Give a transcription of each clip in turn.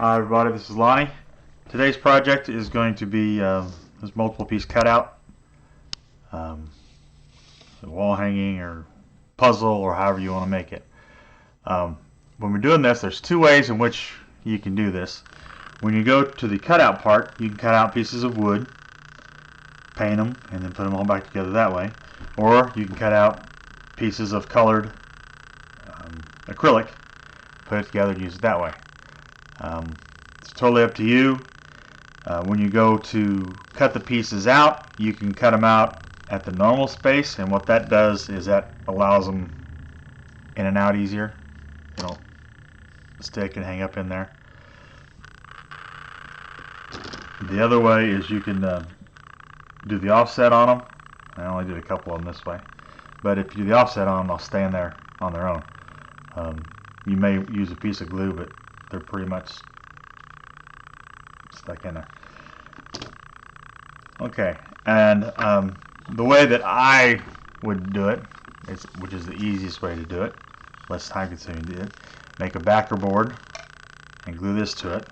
Hi everybody, this is Lonnie. Today's project is going to be this multiple piece cutout, wall hanging or puzzle or however you want to make it. When we're doing this, there's two ways in which you can do this. When you go to the cutout part, you can cut out pieces of wood, paint them, and then put them all back together that way. Or you can cut out pieces of colored acrylic, put it together and use it that way. It's totally up to you. When you go to cut the pieces out, you can cut them out at the normal space, and what that does is that allows them in and out easier. You know, stick and hang up in there. The other way is you can do the offset on them. I only did a couple of them this way, but if you do the offset on them, they'll stay in there on their own. You may use a piece of glue, but they're pretty much stuck in there. Okay, and the way that I would do it, which is the easiest way to do it, less time consuming to do it, make a backer board and glue this to it.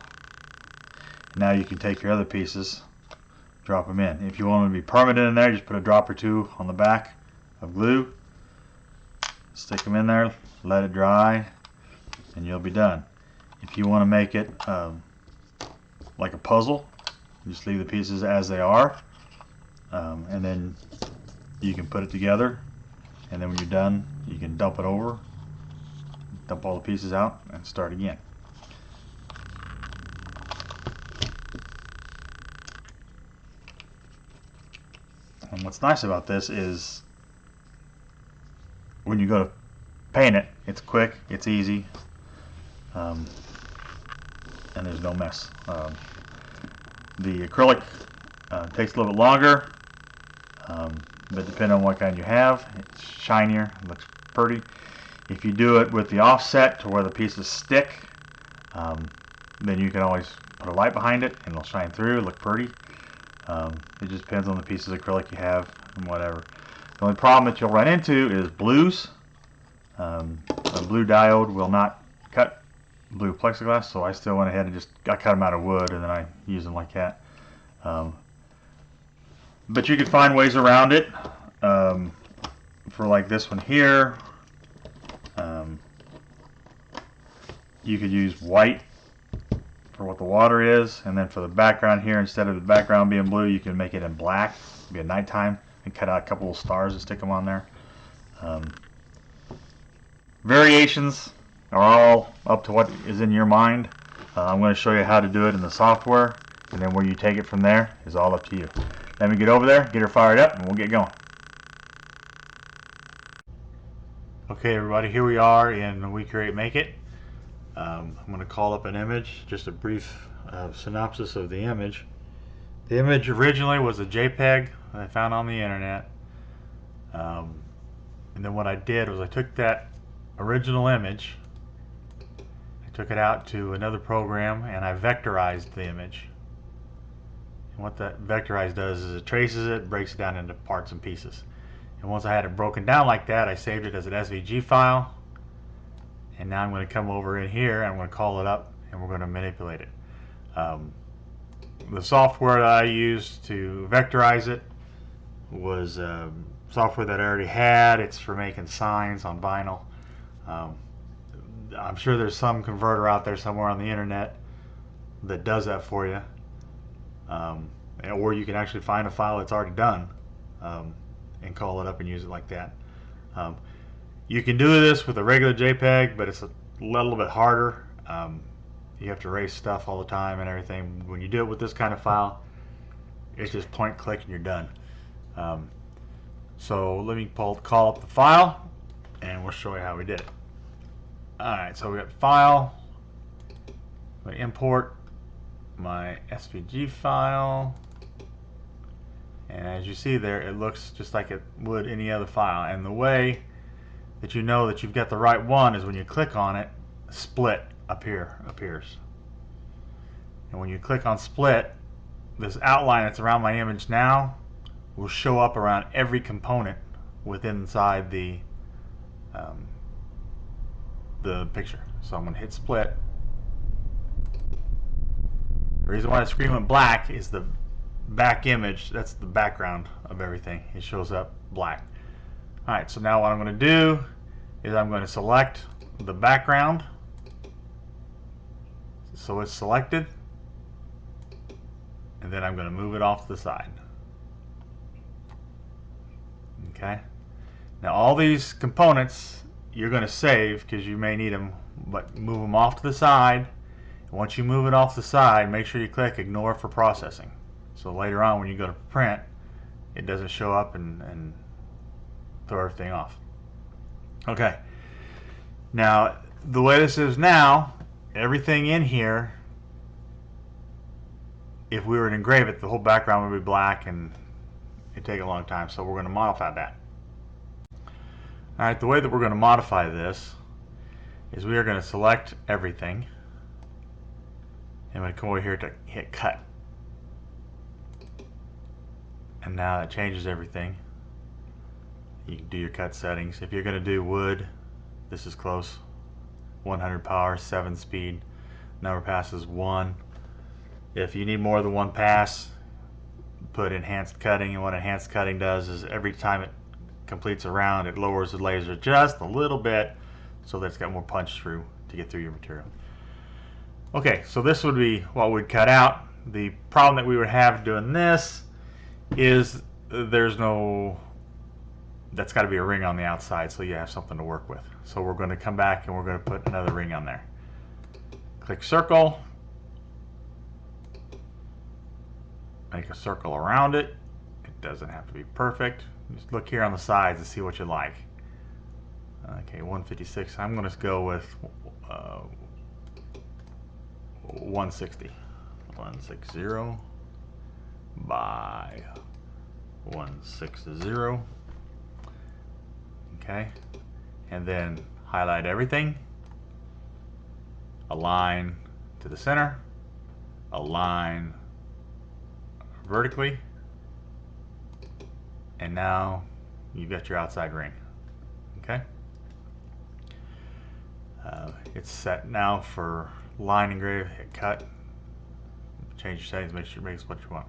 Now you can take your other pieces, drop them in. If you want them to be permanent in there, just put a drop or two on the back of glue, stick them in there, let it dry, and you'll be done. If you want to make it like a puzzle, just leave the pieces as they are, and then you can put it together, and then when you're done, you can dump it over, dump all the pieces out, and start again. And what's nice about this is when you go to paint it, it's quick, it's easy, and there's no mess. The acrylic takes a little bit longer, but depending on what kind you have, it's shinier, it looks pretty. If you do it with the offset to where the pieces stick, then you can always put a light behind it and it'll shine through, look pretty. It just depends on the pieces of acrylic you have and whatever. The only problem that you'll run into is blues. A blue diode will not cut blue plexiglass, so I still went ahead and I cut them out of wood and then I use them like that. But you can find ways around it. For like this one here, you could use white for what the water is, and then for the background here, instead of the background being blue, you can make it in black. It'll be at nighttime, and cut out a couple of stars and stick them on there. Variations are all up to what is in your mind. I'm going to show you how to do it in the software, and then where you take it from there is all up to you. Let me get over there, get her fired up, and we'll get going. Okay everybody, here we are in We Create Make It. I'm going to call up an image, just a brief synopsis of the image. The image originally was a JPEG I found on the internet, and then what I did was I took that original image, I took it out to another program, and I vectorized the image. And what that vectorized does is it traces it, breaks it down into parts and pieces. And once I had it broken down like that, I saved it as an SVG file. And now I'm going to come over in here, I'm going to call it up, and we're going to manipulate it. The software that I used to vectorize it was software that I already had. It's for making signs on vinyl. I'm sure there's some converter out there somewhere on the internet that does that for you. Or you can actually find a file that's already done and call it up and use it like that. You can do this with a regular JPEG, but it's a little bit harder. You have to erase stuff all the time and everything. When you do it with this kind of file, it's just point click and you're done. So let me call up the file and we'll show you how we did it. Alright, so we got file. I'm going to import my SVG file. And as you see there, it looks just like it would any other file. And the way that you know that you've got the right one is when you click on it, split appears. And when you click on split, this outline that's around my image now will show up around every component within inside the picture. So I'm going to hit split, The reason why the screen went black is the back image, that's the background of everything. It shows up black. Alright, so now what I'm going to do is I'm going to select the background. So it's selected. And then I'm going to move it off to the side. Okay. Now all these components you're going to save because you may need them, but move them off to the side. Once you move it off the side, make sure you click ignore for processing. So later on when you go to print, it doesn't show up and throw everything off. Okay. Now the way this is now, everything in here, if we were to engrave it, the whole background would be black and it'd take a long time. So we're going to modify that. Alright, the way that we're going to modify this is we are going to select everything. And we come over here to hit cut. And now that changes everything. You can do your cut settings. If you're going to do wood, this is close. 100 power, 7 speed. Number passes 1. If you need more than 1 pass, put enhanced cutting. And what enhanced cutting does is every time it completes a round, it lowers the laser just a little bit so that it's got more punch through to get through your material. Okay, so this would be what we'd cut out. The problem that we would have doing this is there's no, that's got to be a ring on the outside so you have something to work with. So we're going to come back and we're going to put another ring on there. Click circle, make a circle around it. It doesn't have to be perfect. Just look here on the sides and see what you like. Okay, 156. I'm going to go with 160. 160 by 160. Okay, and then highlight everything. Align to the center. Align vertically. And now you've got your outside ring. Okay. It's set now for line engrave. Hit cut. Change your settings. Make sure it makes what you want.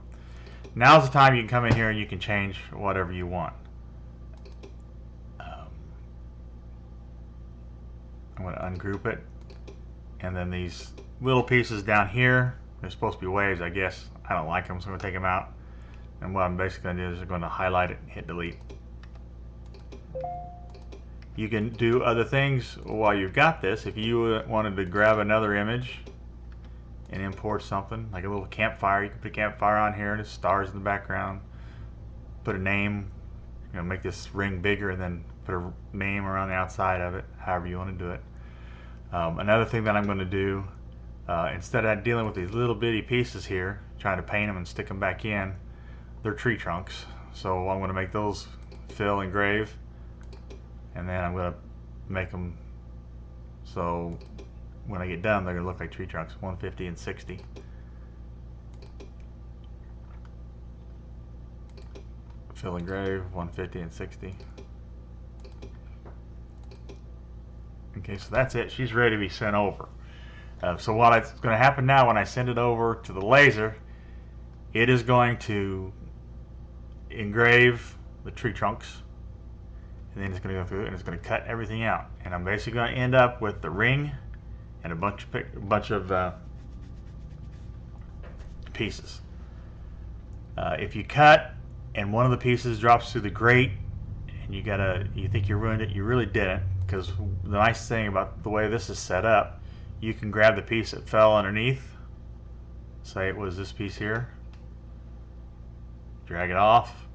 Now's the time you can come in here and you can change whatever you want. I'm going to ungroup it, and then these little pieces down here, they're supposed to be waves, I guess. I don't like them, so I'm going to take them out. And what I'm basically going to do is I'm going to highlight it and hit delete. You can do other things while you've got this. If you wanted to grab another image and import something, like a little campfire, you can put a campfire on here and there's stars in the background. Put a name, make this ring bigger and then put a name around the outside of it, however you want to do it. Another thing that I'm going to do, instead of dealing with these little bitty pieces here, trying to paint them and stick them back in, they're tree trunks. So I'm going to make those fill engrave, and then I'm going to make them so when I get done they're going to look like tree trunks. 150 and 60. Fill engrave, 150 and 60. Okay, so that's it. She's ready to be sent over. So what's going to happen now when I send it over to the laser, it is going to engrave the tree trunks, and then it's going to go through and it's going to cut everything out. And I'm basically going to end up with the ring and a bunch of pieces. If you cut and one of the pieces drops through the grate and you think you ruined it, you really didn't, because the nice thing about the way this is set up, you can grab the piece that fell underneath, say it was this piece here, drag it off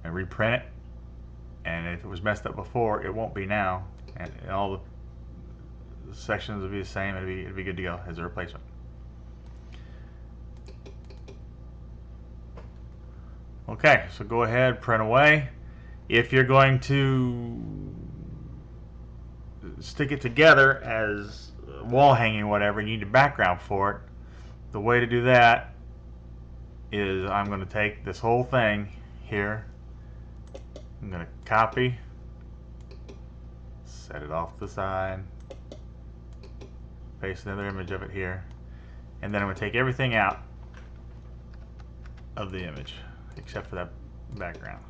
and reprint it, and if it was messed up before, it won't be now, and all the sections will be the same. It'll be good to go as a replacement. Okay, so go ahead, print away. If you're going to stick it together as wall hanging or whatever, you need a background for it. The way to do that is I'm going to take this whole thing here, I'm going to copy, set it off to the side, paste another image of it here, And then I'm going to take everything out of the image except for that background.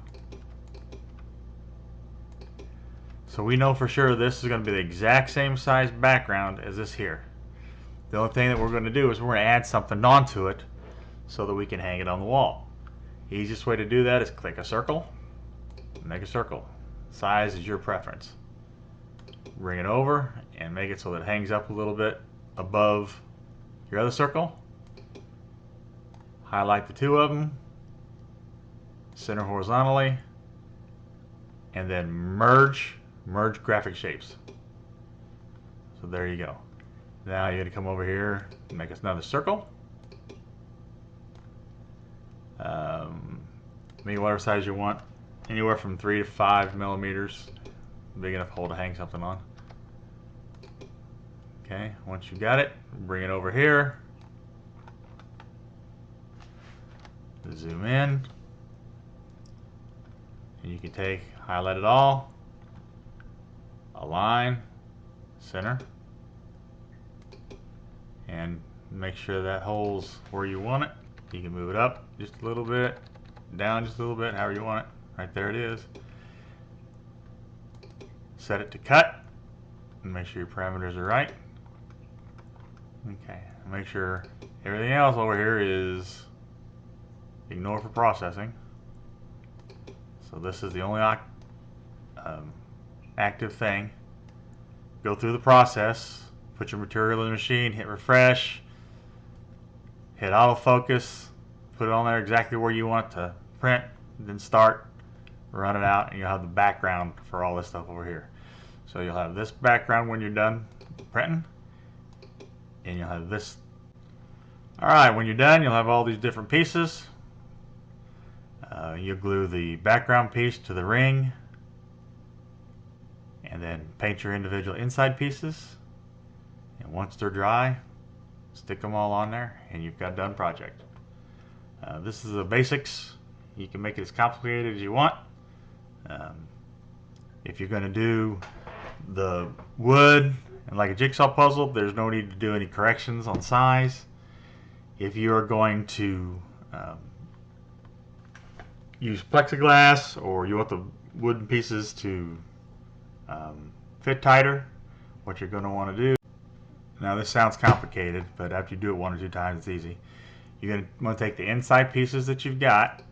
So we know for sure this is going to be the exact same size background as this here. The only thing that we're going to do is we're going to add something onto it so that we can hang it on the wall. The easiest way to do that is click a circle, make a circle. Size is your preference. Bring it over and make it so that it hangs up a little bit above your other circle. Highlight the two of them, center horizontally, and then merge graphic shapes. So there you go. Now you're going to come over here and make us another circle. Maybe whatever size you want, anywhere from 3 to 5 millimeters, big enough hole to hang something on. Okay, once you got it, bring it over here, zoom in, and you can take, highlight it all, align, center, and make sure that hole's where you want it. You can move it up just a little bit, down just a little bit, however you want it. Right there it is. Set it to cut and make sure your parameters are right. Okay, make sure everything else over here is ignore for processing. So this is the only active thing. Go through the process, put your material in the machine, hit refresh, hit autofocus, put it on there exactly where you want it to print, then start, run it out, and you'll have the background for all this stuff over here. So you'll have this background when you're done printing, and you'll have this. Alright, when you're done, you'll have all these different pieces. You'll glue the background piece to the ring, and then paint your individual inside pieces. And once they're dry, stick them all on there, and you've got a done project. This is the basics. You can make it as complicated as you want. If you're going to do the wood and like a jigsaw puzzle, there's no need to do any corrections on size. If you are going to use plexiglass, or you want the wooden pieces to fit tighter, what you're going to want to do. Now this sounds complicated, but after you do it 1 or 2 times, it's easy. You're going to want to take the inside pieces that you've got,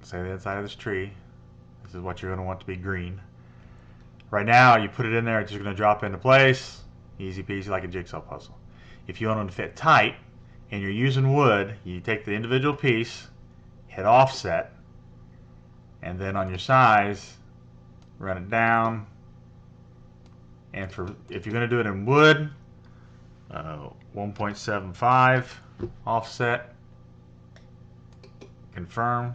say the inside of this tree. This is what you're going to want to be green. Right now, you put it in there, it's just going to drop into place, easy peasy, like a jigsaw puzzle. If you want them to fit tight and you're using wood, you take the individual piece, hit offset, and then on your size, run it down. And if you're going to do it in wood, 1.75 offset, confirm,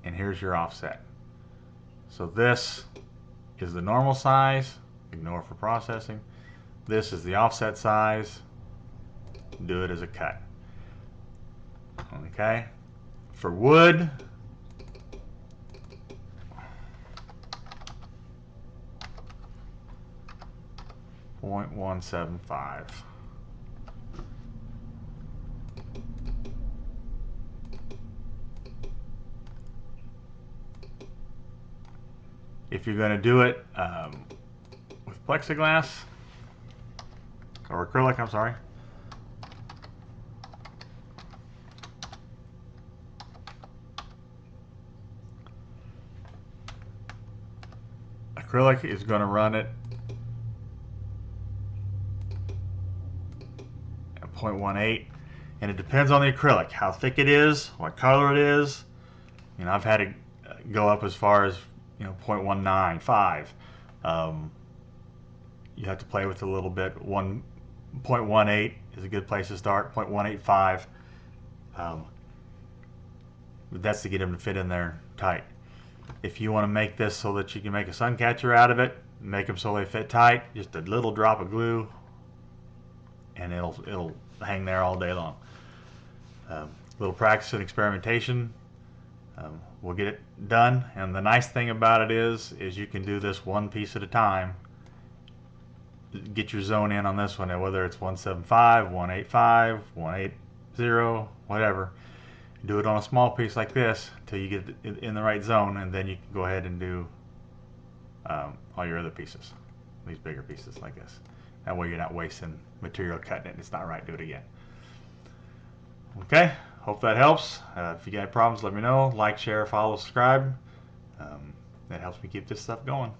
and here's your offset. So this is the normal size, ignore for processing. This is the offset size, do it as a cut. Okay, for wood, .175. If you're going to do it with plexiglass or acrylic, I'm sorry, acrylic is going to run it at 0.18, and it depends on the acrylic, how thick it is, what color it is. You know, I've had it go up as far as 0.195. You have to play with it a little bit. 1.18 is a good place to start. 0.185. That's to get them to fit in there tight. If you want to make this so that you can make a sun catcher out of it, make them so they fit tight, just a little drop of glue, and it'll hang there all day long. Little practice and experimentation will get it done. And the nice thing about it is you can do this one piece at a time get your zone in on this one, and whether it's 175, 185, 180, whatever. Do it on a small piece like this until you get in the right zone, and then you can go ahead and do all your other pieces, these bigger pieces like this. That way you're not wasting material cutting it. It's not right. Do it again. Okay, hope that helps. If you got problems, let me know. Like, share, follow, subscribe. That helps me keep this stuff going.